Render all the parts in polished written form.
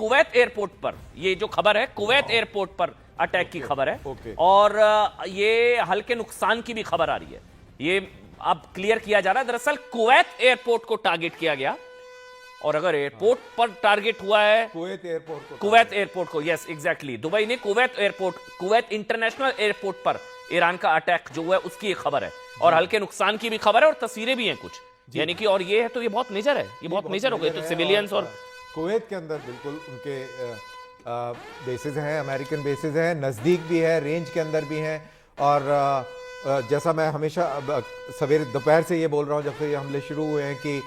Kuwait airport पर, ये जो खबर है कुवैत एयरपोर्ट पर अटैक की खबर है। और ये हल्के नुकसान की भी खबर आ रही है। ये अब क्लियर किया जा रहा है, दरअसल कुवैत एयरपोर्ट को टारगेट किया गया। और अगर एयरपोर्ट पर टारगेट हुआ है, कुवैत एयरपोर्ट को, यस एग्जैक्टली, दुबई ने Kuwait airport, Kuwait international airport पर ईरान का अटैक जो हुआ है उसकी एक खबर है, और हल्के नुकसान की भी खबर है, और तस्वीरें भी हैं कुछ, यानी कि, और ये है तो ये बहुत मेजर है, ये बहुत मेजर हो गए तो सिविलियंस। और कुवैत के अंदर बिल्कुल उनके बेसिस हैं, अमेरिकन बेसिस हैं, नज़दीक भी है, रेंज के अंदर भी हैं। और जैसा मैं हमेशा सवेरे दोपहर से ये बोल रहा हूँ जब से ये हमले शुरू हुए हैं कि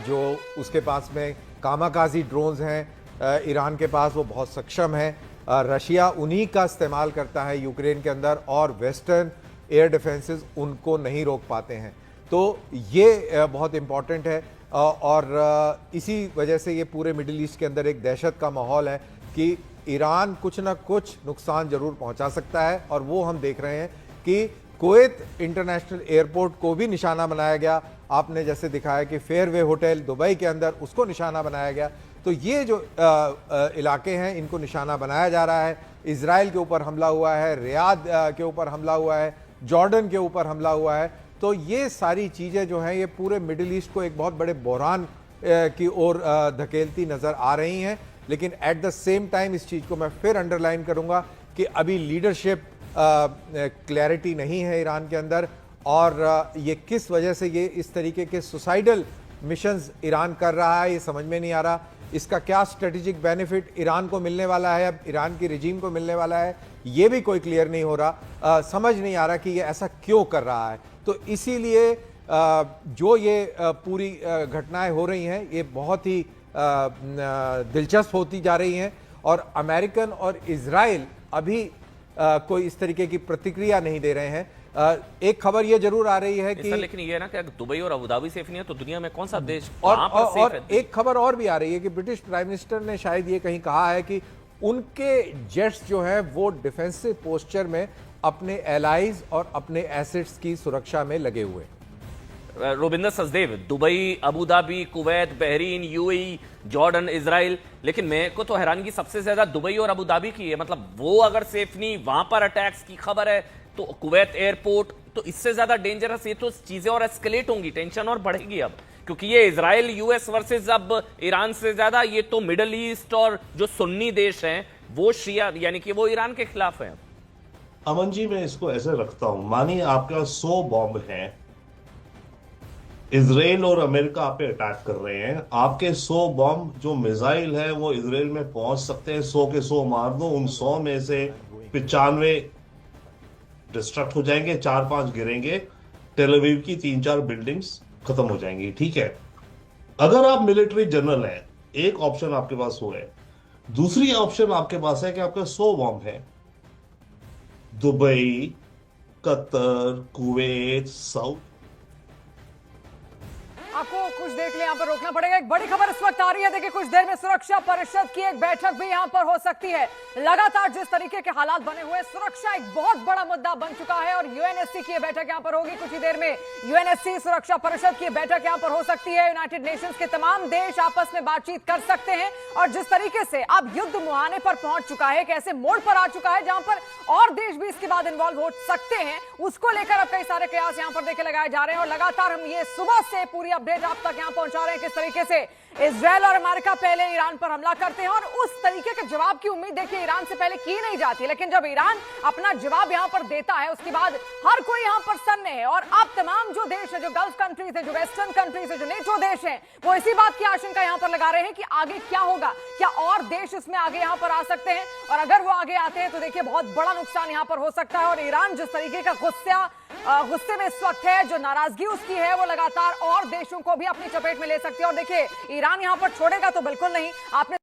जो उसके पास में कामाकाजी ड्रोन्स हैं ईरान के पास, वो बहुत सक्षम है। रशिया उन्हीं का इस्तेमाल करता है यूक्रेन के अंदर, और वेस्टर्न एयर डिफेंसेस उनको नहीं रोक पाते हैं। तो ये बहुत इम्पॉर्टेंट है, और इसी वजह से ये पूरे मिडिल ईस्ट के अंदर एक दहशत का माहौल है कि ईरान कुछ ना कुछ नुकसान ज़रूर पहुंचा सकता है। और वो हम देख रहे हैं कि कुवैत इंटरनेशनल एयरपोर्ट को भी निशाना बनाया गया। आपने जैसे दिखाया कि फेयरवे होटल दुबई के अंदर, उसको निशाना बनाया गया। तो ये जो इलाके हैं इनको निशाना बनाया जा रहा है। इजराइल के ऊपर हमला हुआ है, रियाद के ऊपर हमला हुआ है, जॉर्डन के ऊपर हमला हुआ है। तो ये सारी चीज़ें जो हैं ये पूरे मिडिल ईस्ट को एक बहुत बड़े बहरान की ओर धकेलती नज़र आ रही हैं। लेकिन एट द सेम टाइम इस चीज़ को मैं फिर अंडरलाइन करूँगा कि अभी लीडरशिप क्लैरिटी नहीं है ईरान के अंदर, और ये किस वजह से ये इस तरीके के सुसाइडल मिशंस ईरान कर रहा है ये समझ में नहीं आ रहा। इसका क्या स्ट्रेटेजिक बेनिफिट ईरान को मिलने वाला है, अब ईरान की रिजीम को मिलने वाला है, ये भी कोई क्लियर नहीं हो रहा। समझ नहीं आ रहा कि ये ऐसा क्यों कर रहा है। तो इसीलिए जो ये पूरी घटनाएं हो रही हैं ये बहुत ही दिलचस्प होती जा रही हैं। और अमेरिकन और इजराइल अभी कोई इस तरीके की प्रतिक्रिया नहीं दे रहे हैं। एक खबर ये जरूर आ रही है कि, लेकिन ये ना कि अगर दुबई और अबू धाबी सेफ नहीं है तो दुनिया में कौन सा देश और एक खबर और भी आ रही है कि ब्रिटिश प्राइम मिनिस्टर ने शायद ये कहीं कहा है कि उनके जेट्स जो है वो डिफेंसिव पोस्चर में अपने एलाइज और एसेट्स एसेट्स की सुरक्षा में लगे हुए। Robinder Sachdev, Dubai, Abu Dhabi, Kuwait, Bahrain, UAE, Jordan, Israel, लेकिन मेरे को तो हैरानगी सबसे ज्यादा दुबई और अबू धाबी की है। मतलब वो अगर सेफ नहीं, वहां पर अटैक्स की खबर है, तो कुवैत एयरपोर्ट, तो इससे ज्यादा डेंजरस ये तो चीजें और एस्केलेट होंगी, टेंशन और बढ़ेगी अब, क्योंकि ये इजराइल यूएस वर्सेस अब ईरान से ज्यादा ये तो मिडल ईस्ट और जो सुन्नी देश हैं वो शिया, यानी कि वो ईरान के खिलाफ है। अमन जी, मैं इसको ऐसे रखता हूं, मानिए आपका 100 बॉम्ब है, इजराइल और अमेरिका आप पे अटैक कर रहे हैं, आपके 100 बॉम्ब जो मिसाइल है वो इजराइल में पहुंच सकते हैं, 100 के 100 मार दो, उन 100 में से 95 डिस्ट्रक्ट हो जाएंगे, 4-5 गिरेंगे, टेल अवीव की 3-4 बिल्डिंग्स खत्म हो जाएंगी। ठीक है, अगर आप मिलिट्री जनरल हैं, एक ऑप्शन आपके पास वो है। दूसरी ऑप्शन आपके पास है कि आपका 100 बॉम्ब है, दुबई, कतर, कुवैत, साउथ। आपको कुछ देख ले, यहाँ पर रोकना पड़ेगा। एक बड़ी खबर इस वक्त आ रही है, देखिए कुछ देर में सुरक्षा परिषद की एक बैठक भी यहाँ पर हो सकती है। लगातार जिस तरीके के हालात बने हुए, सुरक्षा एक बहुत बड़ा मुद्दा बन चुका है, और यूएनएससी की बैठक यहाँ पर होगी कुछ ही देर में। यूएनएससी सुरक्षा परिषद की बैठक यहाँ पर हो सकती है। यूनाइटेड नेशंस के तमाम देश आपस में बातचीत कर सकते हैं, और जिस तरीके से अब युद्ध मुहाने पर पहुंच चुका है, कैसे मोड़ पर आ चुका है जहां पर और देश भी इसके बाद इन्वॉल्व हो सकते हैं, उसको लेकर अब कई सारे कयास यहाँ पर देखे लगाए जा रहे हैं। और लगातार हम ये सुबह से पूरी अपडेट आप तक यहाँ पहुंचा रहे हैं किस तरीके से इजराइल और अमेरिका पहले ईरान पर हमला करते हैं, और उस तरीके के जवाब की उम्मीद देखिए ईरान से पहले की नहीं जाती, लेकिन जब ईरान अपना जवाब यहां पर देता है उसके बाद हर कोई यहां पर सन्ने है। और अब तमाम जो देश है, जो गल्फ कंट्रीज है, जो वेस्टर्न कंट्रीज है, जो नेटो देश है, वो इसी बात की आशंका यहां पर लगा रहे हैं कि आगे क्या होगा, क्या और देश इसमें आगे यहां पर आ सकते हैं, और अगर वो आगे आते हैं तो देखिए बहुत बड़ा नुकसान यहां पर हो सकता है। और ईरान जिस तरीके का गुस्से में इस वक्त है, जो नाराजगी उसकी है, वो लगातार और देशों को भी अपनी चपेट में ले सकती है। और देखिए ईरान यहां पर छोड़ेगा तो बिल्कुल नहीं। आपने